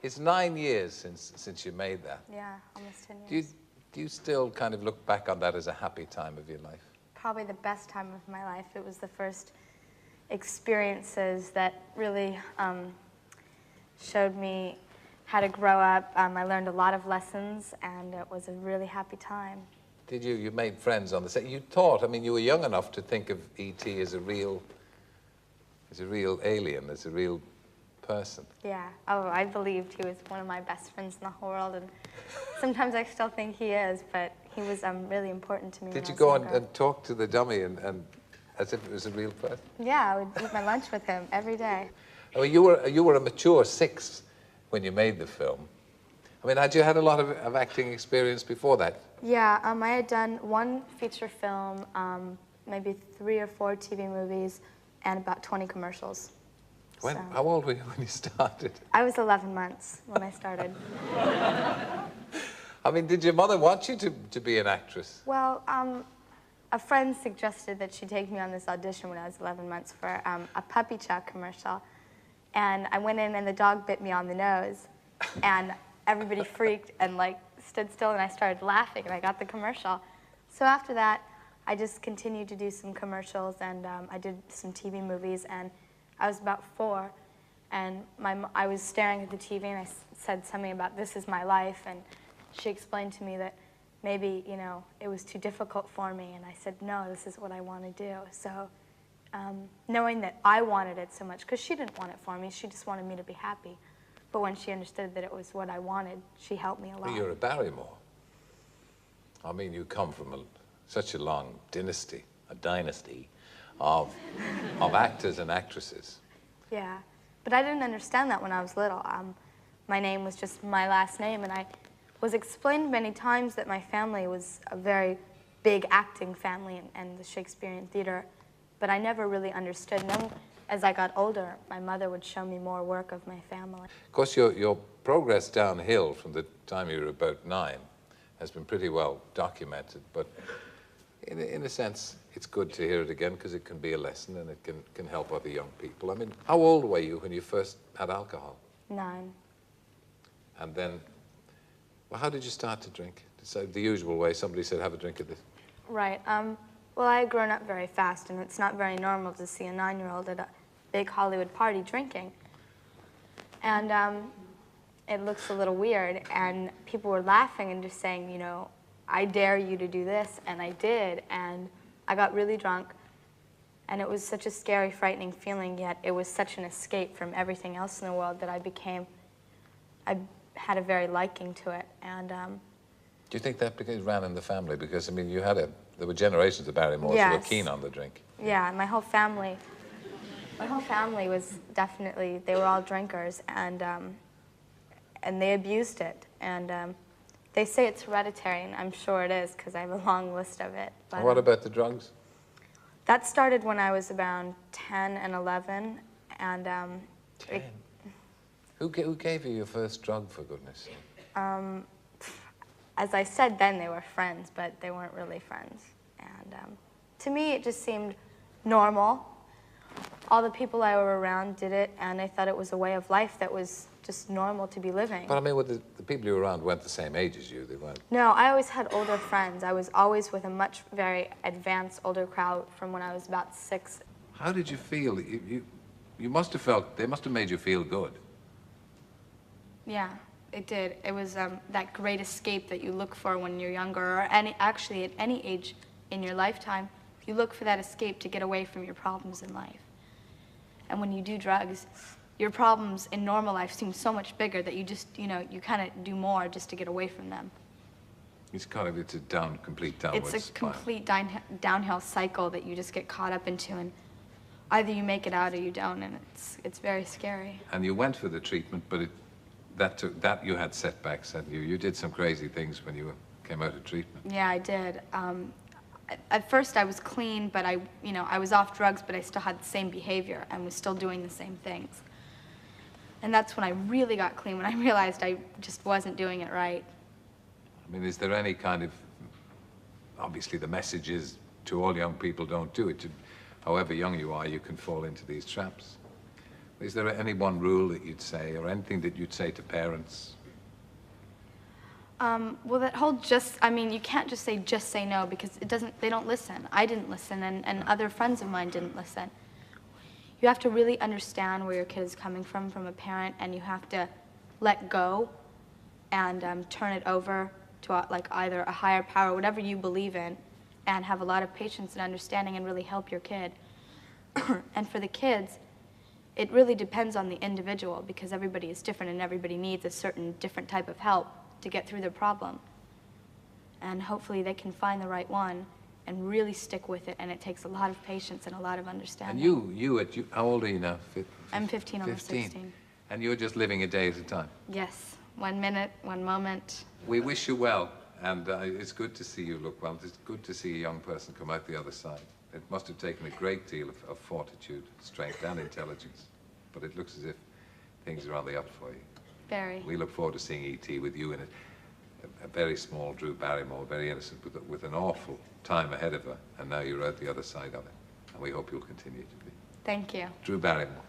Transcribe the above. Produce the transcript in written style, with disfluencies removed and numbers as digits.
It's 9 years since you made that. Yeah, almost 10 years. Do you still kind of look back on that as a happy time of your life? Probably the best time of my life. It was the first experiences that really showed me how to grow up. I learned a lot of lessons, and it was a really happy time. Did you? You made friends on the set. You thought, I mean, you were young enough to think of E.T. as a real alien, as a real person. Yeah. Oh, I believed he was one of my best friends in the whole world, and sometimes I still think he is, but he was really important to me. Did you go and talk to the dummy and as if it was a real person? Yeah, I would eat my lunch with him every day. I mean, you were a mature 6 when you made the film. I mean, had you had a lot of acting experience before that? Yeah, I had done 1 feature film, maybe 3 or 4 TV movies, and about 20 commercials. How old were you when you started? I was 11 months when I started. I mean, did your mother want you to be an actress? Well, a friend suggested that she take me on this audition when I was 11 months for a Puppy Chow commercial. And I went in and the dog bit me on the nose. And everybody freaked and like stood still, and I started laughing, and I got the commercial. So after that, I just continued to do some commercials, and I did some TV movies, and I was about 4, and I was staring at the TV, and I said something about this is my life, and she explained to me that maybe, you know, it was too difficult for me, and I said, no, this is what I want to do. So knowing that I wanted it so much, because she didn't want it for me, she just wanted me to be happy. But when she understood that it was what I wanted, she helped me a lot. Well, you're a Barrymore. I mean, you come from such a long dynasty of actors and actresses. Yeah, but I didn't understand that when I was little. My name was just my last name, and I was explained many times that my family was a very big acting family and the Shakespearean theater, but I never really understood. And then as I got older, my mother would show me more work of my family. Of course, your progress downhill from the time you were about 9 has been pretty well documented, but in a sense, it's good to hear it again because it can be a lesson and it can help other young people. I mean, how old were you when you first had alcohol? 9. And then, well, how did you start to drink? So the usual way, somebody said, have a drink of this. Right. Well, I had grown up very fast, and it's not very normal to see a 9-year-old at a big Hollywood party drinking. And it looks a little weird, and people were laughing and just saying, you know, I dare you to do this, and I did, and I got really drunk, and it was such a scary, frightening feeling, yet it was such an escape from everything else in the world that I had a very liking to it, and... Do you think that because it ran in the family? Because, I mean, there were generations of Barrymores who were keen on the drink. Yeah, my whole family was definitely, they were all drinkers, and they abused it, and they say it's hereditary, and I'm sure it is, because I have a long list of it. But, and what about the drugs? That started when I was around 10 and 11, and... 10? Who gave you your first drug, for goodness sake? As I said then, they were friends, but they weren't really friends. And to me, it just seemed normal. All the people I were around did it, and I thought it was a way of life that was just normal to be living. But I mean, the people you were around weren't the same age as you, they weren't? No, I always had older friends. I was always with a very advanced, older crowd from when I was about 6. How did you feel? You must have felt, they must have made you feel good. Yeah. It did. It was that great escape that you look for when you're younger, or actually at any age in your lifetime, you look for that escape to get away from your problems in life. And when you do drugs, your problems in normal life seem so much bigger that you just, you know, you kind of do more just to get away from them. It's a complete downward spiral. It's a complete downhill cycle that you just get caught up into, and either you make it out or you don't, and it's very scary. And you went for the treatment, but that you had setbacks, and you did some crazy things when you came out of treatment. Yeah, I did. At first I was clean, but I was off drugs, but I still had the same behavior and was still doing the same things. And that's when I really got clean, when I realized I just wasn't doing it right. I mean, is there any kind of, obviously the message is to all young people, don't do it. However young you are, you can fall into these traps. Is there any one rule that you'd say, or anything that you'd say to parents? Well, that whole I mean, you can't just say no, because they don't listen. I didn't listen, and other friends of mine didn't listen. You have to really understand where your kid is coming from a parent, and you have to let go and turn it over to like either a higher power, whatever you believe in, and have a lot of patience and understanding and really help your kid. And for the kids, it really depends on the individual, because everybody is different and everybody needs a certain different type of help to get through their problem. And hopefully they can find the right one and really stick with it, and it takes a lot of patience and a lot of understanding. And how old are you now? I'm 15, almost 16. And you're just living a day at a time? Yes, 1 minute, 1 moment. We wish you well, and it's good to see you look well. It's good to see a young person come out the other side. It must have taken a great deal of fortitude, strength, and intelligence, but it looks as if things are on the up for you. Very. We look forward to seeing E.T. with you in it. A very small Drew Barrymore, very innocent, with an awful time ahead of her, and now you're out the other side of it. And we hope you'll continue to be. Thank you. Drew Barrymore.